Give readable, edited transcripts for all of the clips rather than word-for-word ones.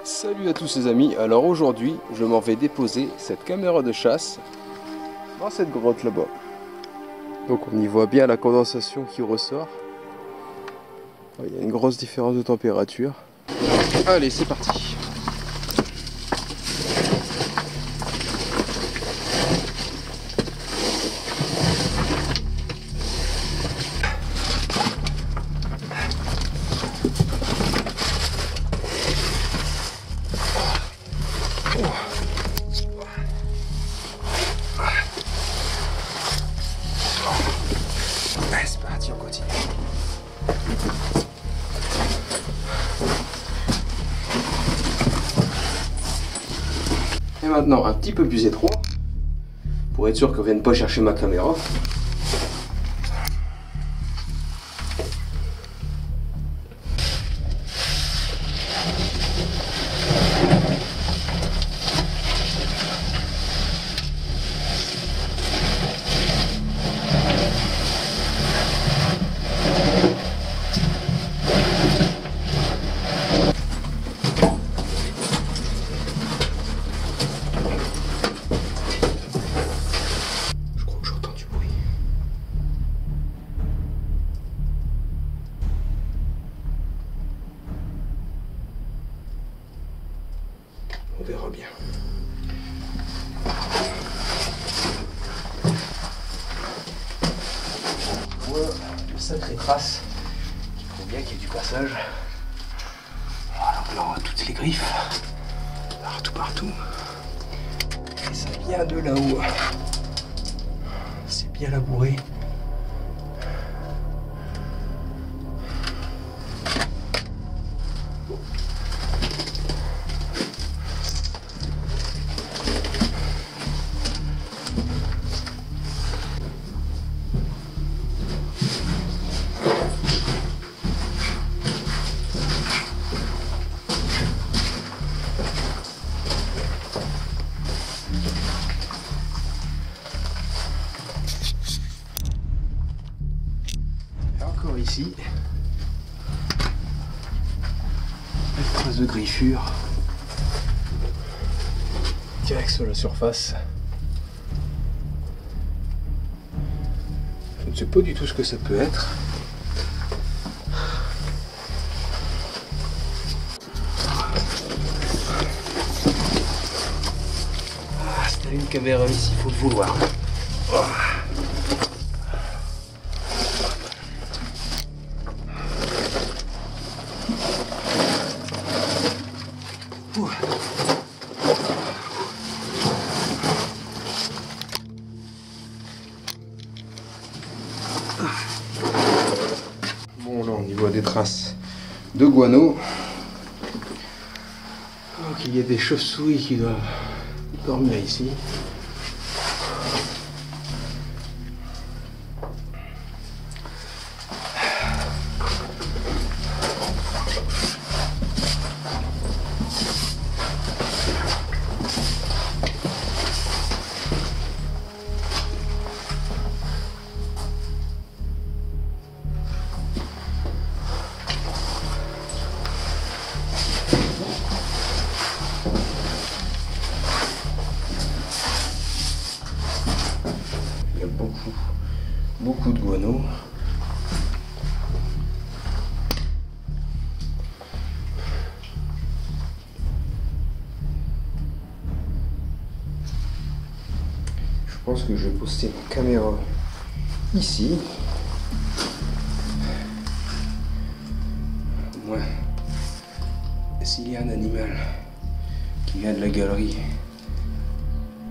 Salut à tous les amis, alors aujourd'hui je m'en vais déposer cette caméra de chasse dans cette grotte là-bas. Donc on y voit bien la condensation qui ressort. Il y a une grosse différence de température. Allez, c'est parti. C'est parti, on continue. Et maintenant un petit peu plus étroit pour être sûr qu'on ne vienne pas chercher ma caméra. On verra bien. On voit de sacrées traces qui prouvent bien qu'il y a du passage. Alors là, on voit toutes les griffes. Partout. Et ça vient de là-haut. C'est bien labouré. Ici, une trace de griffure direct sur la surface. Je ne sais pas du tout ce que ça peut être. Si t'as une caméra ici, il faut le vouloir. Bon, là on y voit des traces de guano. Donc il y a des chauves-souris qui doivent dormir ici. Il y a beaucoup de guano. Je pense que je vais poster ma caméra ici. Au moins, s'il y a un animal qui vient de la galerie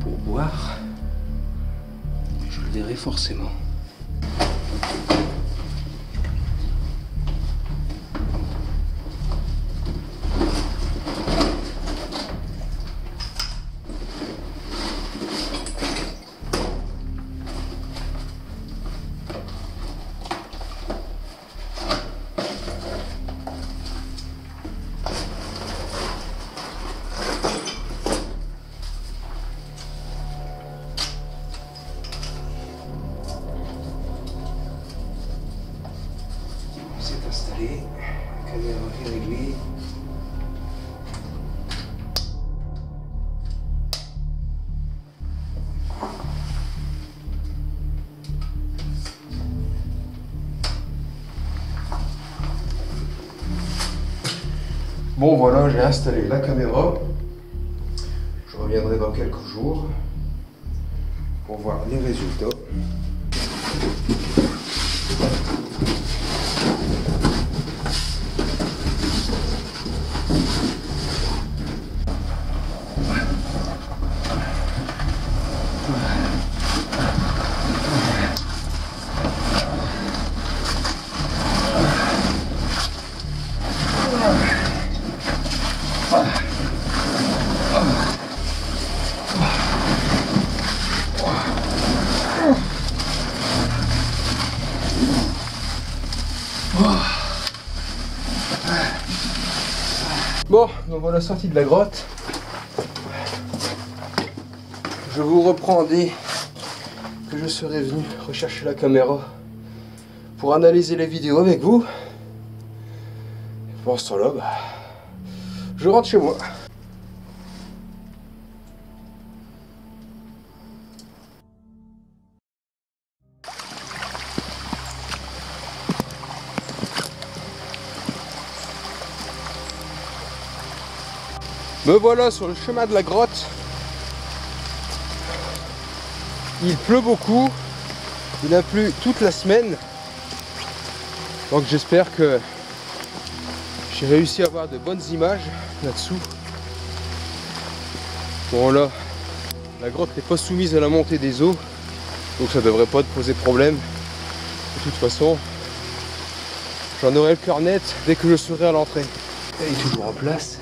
pour boire, je le verrai forcément. Bon voilà, j'ai installé la caméra. Je reviendrai dans quelques jours pour voir les résultats. Bon, donc voilà, sortie de la grotte. Je vous reprends dès que je serai venu rechercher la caméra pour analyser les vidéos avec vous. Et pour ce temps-là, je rentre chez moi. Me voilà sur le chemin de la grotte. Il pleut beaucoup. Il a plu toute la semaine. Donc j'espère que j'ai réussi à avoir de bonnes images là-dessous. Bon là, la grotte n'est pas soumise à la montée des eaux. Donc ça devrait pas te poser problème. De toute façon, j'en aurai le cœur net dès que je serai à l'entrée. Elle est toujours en place.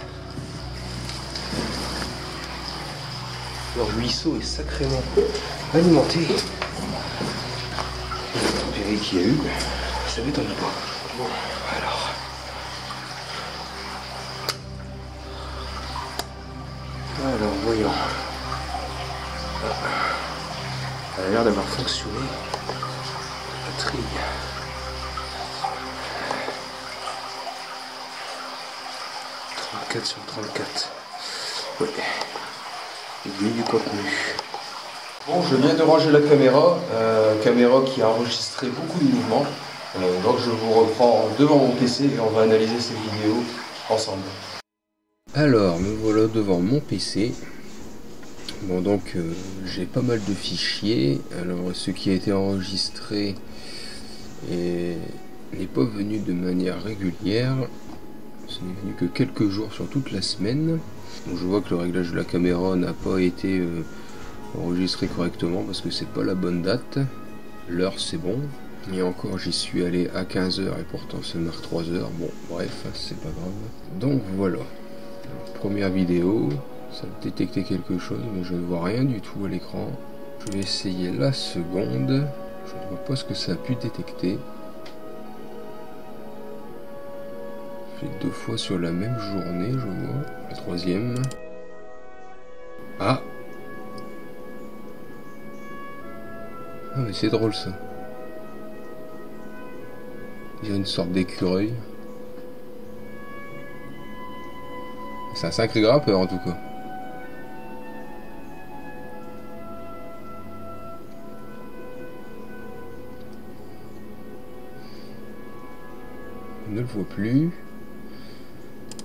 Le ruisseau est sacrément alimenté. La température qu'il y a eu, ça m'étonne pas. Bon, alors. Alors, voyons. Elle a l'air d'avoir fonctionné. La trille. Sur 34. Ouais. Il y a du contenu. Bon, je viens de ranger la caméra. Caméra qui a enregistré beaucoup de mouvements. Donc je vous reprends devant mon PC et on va analyser ces vidéos ensemble. Alors, me voilà devant mon PC. Bon, donc j'ai pas mal de fichiers. Alors, ce qui a été enregistré n'est pas venu de manière régulière. C'est venu que quelques jours sur toute la semaine. Donc je vois que le réglage de la caméra n'a pas été enregistré correctement parce que c'est pas la bonne date. L'heure c'est bon. Et encore j'y suis allé à 15 h et pourtant c'est marqué 3 h. Bon bref, c'est pas grave. Donc voilà. Alors, première vidéo. Ça a détecté quelque chose mais je ne vois rien du tout à l'écran. Je vais essayer la seconde. Je ne vois pas ce que ça a pu détecter. Fait 2 fois sur la même journée, je vois. La troisième. Ah! Ah mais c'est drôle ça. Il y a une sorte d'écureuil. C'est un sacré grimpeur en tout cas. On ne le voit plus.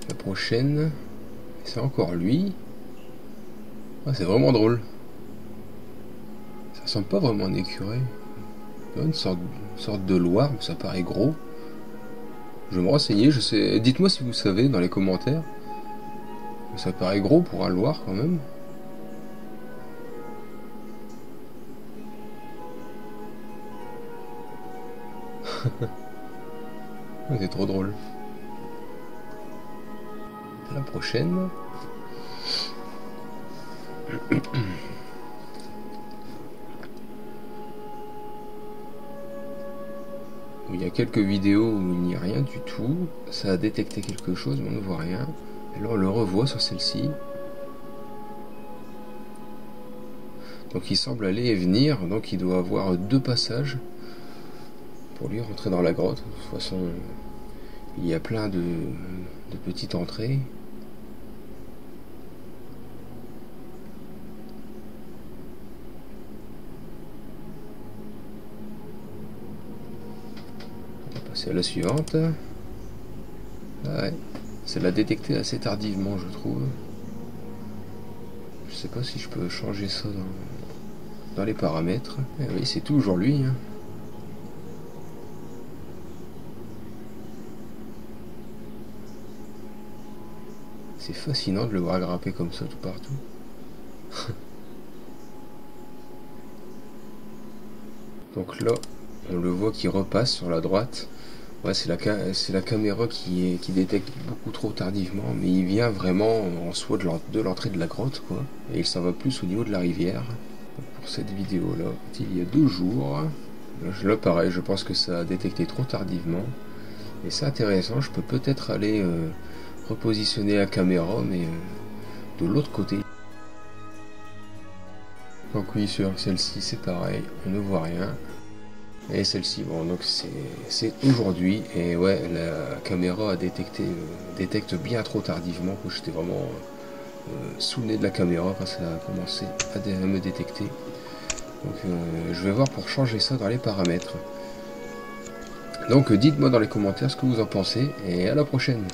La prochaine, c'est encore lui. Ah, c'est vraiment drôle. Ça ressemble pas vraiment à un écureuil. Une sorte de loir, mais ça paraît gros. Je vais me renseigner, je sais. Dites-moi si vous savez dans les commentaires. Ça paraît gros pour un loir quand même. C'est trop drôle. La prochaine. Il y a quelques vidéos où il n'y a rien du tout. Ça a détecté quelque chose mais on ne voit rien. Alors on le revoit sur celle-ci. Donc il semble aller et venir. Donc il doit avoir 2 passages pour lui rentrer dans la grotte. De toute façon, il y a plein de petites entrées. On va passer à la suivante. Ah ouais, Ça l'a détecté assez tardivement, je trouve. Je sais pas si je peux changer ça dans les paramètres. Eh oui, c'est toujours lui. Hein. C'est fascinant de le voir grimper comme ça tout partout. Donc là, on le voit qui repasse sur la droite. Ouais, c'est la caméra qui détecte beaucoup trop tardivement, mais il vient vraiment en soi de l'entrée de la grotte, quoi. Et il s'en va plus au niveau de la rivière. Donc pour cette vidéo-là, il y a 2 jours. Là, pareil, je pense que ça a détecté trop tardivement. Et c'est intéressant, je peux peut-être aller repositionner la caméra, mais de l'autre côté. Donc oui, sur celle-ci, c'est pareil, on ne voit rien. Et celle-ci, bon, donc c'est aujourd'hui, et ouais, la caméra a détecte bien trop tardivement, que j'étais vraiment sous le nez de la caméra quand ça a commencé à me détecter. Donc je vais voir pour changer ça dans les paramètres. Donc dites-moi dans les commentaires ce que vous en pensez, et à la prochaine.